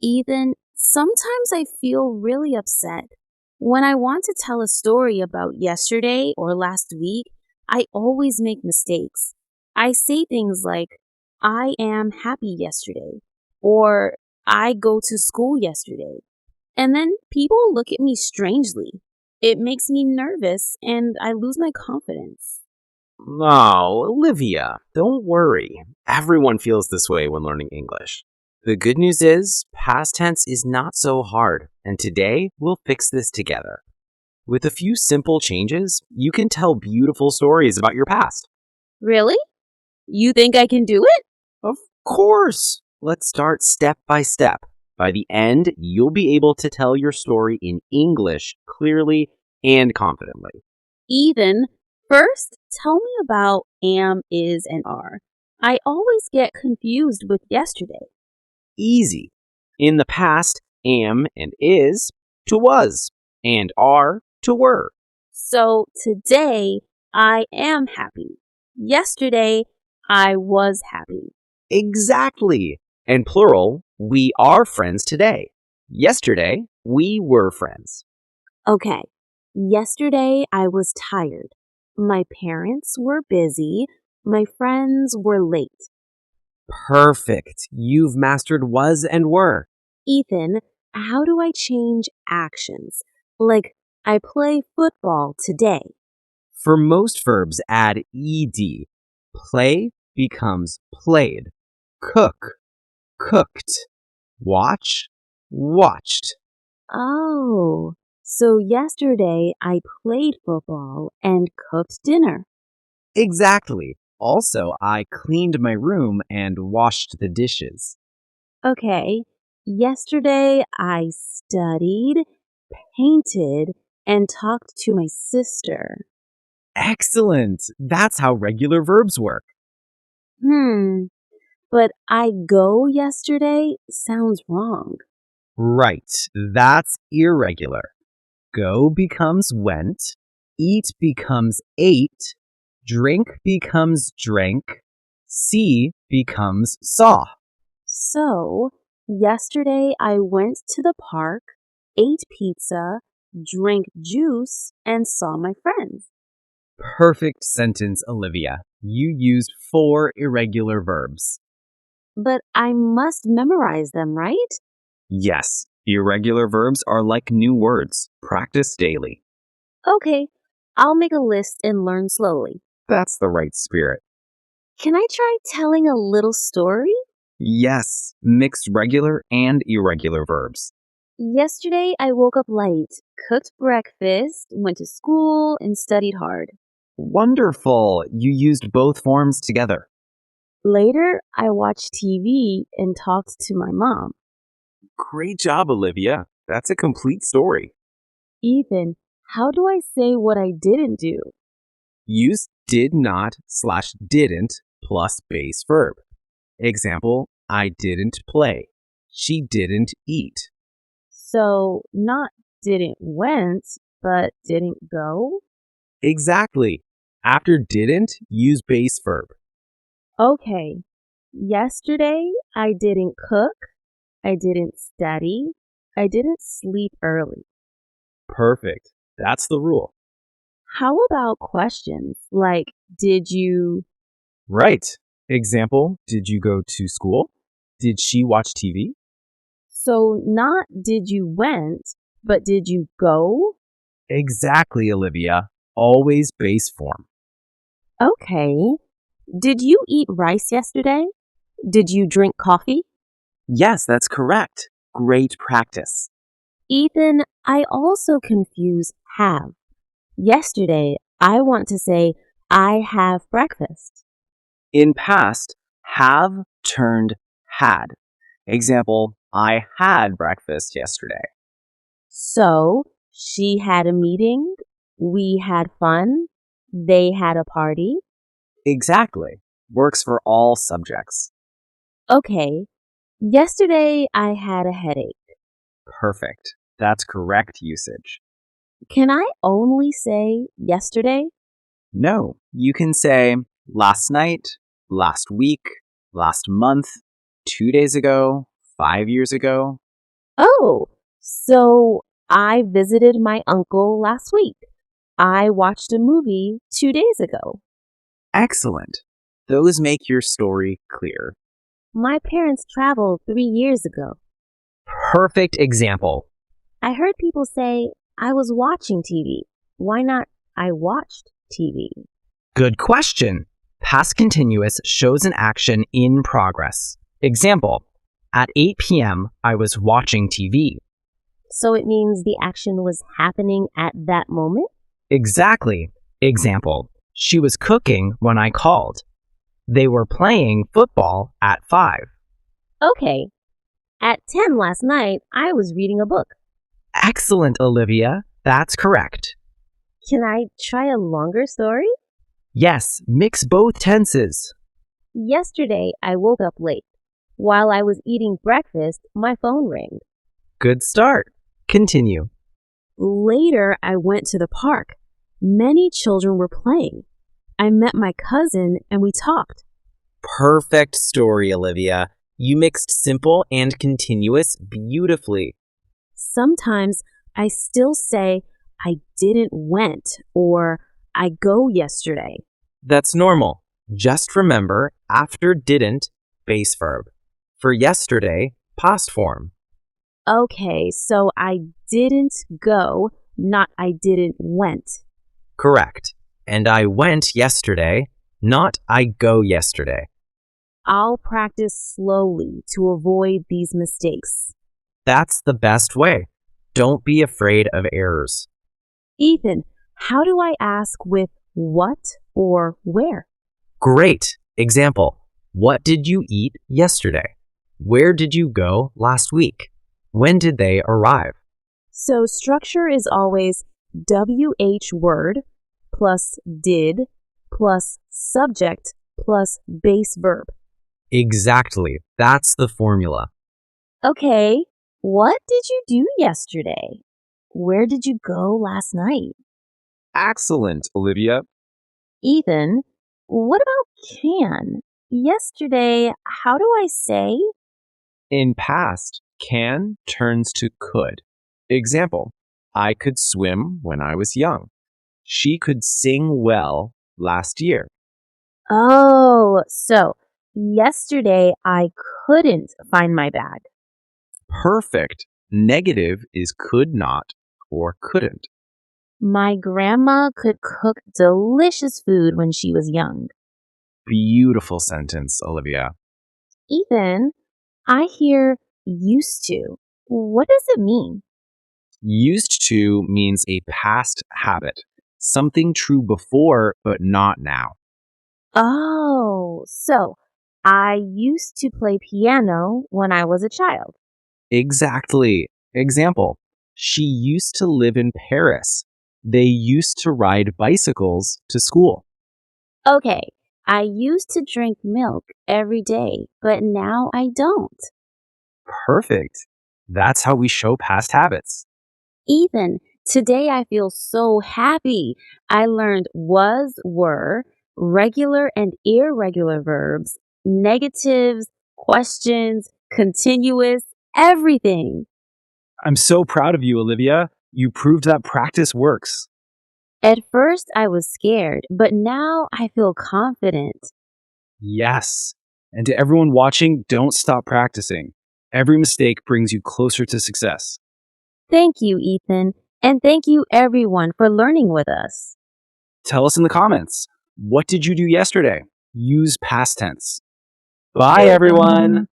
Ethan, sometimes I feel really upset. When I want to tell a story about yesterday or last week, I always make mistakes. I say things like, I am happy yesterday, or I go to school yesterday. And then people look at me strangely. It makes me nervous and I lose my confidence. Oh, Olivia, don't worry. Everyone feels this way when learning English. The good news is, past tense is not so hard, and today we'll fix this together. With a few simple changes, you can tell beautiful stories about your past. Really? You think I can do it? Of course! Let's start step by step. By the end, you'll be able to tell your story in English clearly and confidently. Ethan, first, tell me about am, is, and are. I always get confused with yesterday. Easy. In the past, am and is to was, and are to were. So today, I am happy. Yesterday, I was happy. Exactly. And plural, we are friends today. Yesterday, we were friends. Okay, yesterday I was tired. My parents were busy. My friends were late. Perfect. You've mastered was and were. Ethan, how do I change actions? Like, I play football today. For most verbs, add ed. Play becomes played. Cook, cooked. Watch, watched. Oh, so yesterday I played football and cooked dinner. Exactly. Also, I cleaned my room and washed the dishes. Okay, yesterday I studied, painted, and talked to my sister. Excellent. That's how regular verbs work. But I go yesterday sounds wrong. Right. That's irregular. Go becomes went. Eat becomes ate. Drink becomes drank. See becomes saw. So, yesterday I went to the park, ate pizza, drank juice, and saw my friends. Perfect sentence, Olivia. You used 4 irregular verbs. But I must memorize them, right? Yes, irregular verbs are like new words. Practice daily. Okay, I'll make a list and learn slowly. That's the right spirit. Can I try telling a little story? Yes, mix regular and irregular verbs. Yesterday I woke up late, cooked breakfast, went to school, and studied hard. Wonderful. You used both forms together. Later, I watched TV and talked to my mom. Great job, Olivia. That's a complete story. Ethan, how do I say what I didn't do? Use did not / didn't plus base verb. Example, I didn't play. She didn't eat. So, not didn't went, but didn't go? Exactly. After didn't, use base verb. Okay. Yesterday, I didn't cook. I didn't study. I didn't sleep early. Perfect. That's the rule. How about questions like, did you? Right. Example, did you go to school? Did she watch TV? So, not did you went, but did you go? Exactly, Olivia. Always base form. Okay. Did you eat rice yesterday? Did you drink coffee? Yes, that's correct. Great practice. Ethan, I also confuse have. Yesterday, I want to say, I have breakfast. In past, have turned had. Example, I had breakfast yesterday. So, she had a meeting, we had fun, they had a party. Exactly. Works for all subjects. Okay, yesterday I had a headache. Perfect. That's correct usage. Can I only say yesterday? No, you can say last night, last week, last month, 2 days ago, 5 years ago, Oh, so I visited my uncle last week. I watched a movie 2 days ago. Excellent. Those make your story clear. My parents traveled 3 years ago. Perfect example. I heard people say I was watching TV. Why not I watched TV? Good question. Past continuous shows an action in progress. Example, at 8 p.m., I was watching TV. So it means the action was happening at that moment? Exactly. Example, she was cooking when I called. They were playing football at 5. Okay. At 10 last night, I was reading a book. Excellent, Olivia. That's correct. Can I try a longer story? Yes, mix both tenses. Yesterday, I woke up late. While I was eating breakfast, my phone rang. Good start. Continue. Later, I went to the park. Many children were playing. I met my cousin and we talked. Perfect story, Olivia. You mixed simple and continuous beautifully. Sometimes I still say I didn't went or I go yesterday. That's normal. Just remember after didn't, base verb. For yesterday, past form. Okay, so I didn't go, not I didn't went. Correct. And I went yesterday, not I go yesterday. I'll practice slowly to avoid these mistakes. That's the best way. Don't be afraid of errors. Ethan, how do I ask with what or where? Great. Example, what did you eat yesterday? Where did you go last week? When did they arrive? So structure is always WH word plus did plus subject plus base verb. Exactly. That's the formula. Okay, what did you do yesterday? Where did you go last night? Excellent, Olivia. Ethan, what about can? Yesterday, how do I say? In past, can turns to could. Example, I could swim when I was young. She could sing well last year. Oh, so yesterday I couldn't find my bag. Perfect. Negative is could not or couldn't. My grandma could cook delicious food when she was young. Beautiful sentence, Olivia. Ethan, I hear used to. What does it mean? Used to means a past habit, something true before but not now. Oh, so I used to play piano when I was a child. Exactly. Example, she used to live in Paris. They used to ride bicycles to school. Okay, I used to drink milk every day, but now I don't. Perfect. That's how we show past habits. Ethan, today I feel so happy. I learned was, were, regular and irregular verbs, negatives, questions, continuous, everything. I'm so proud of you, Olivia. You proved that practice works. At first I was scared, but now I feel confident. Yes. And to everyone watching, don't stop practicing. Every mistake brings you closer to success. Thank you, Ethan, and thank you everyone for learning with us. Tell us in the comments, what did you do yesterday? Use past tense. Bye, everyone.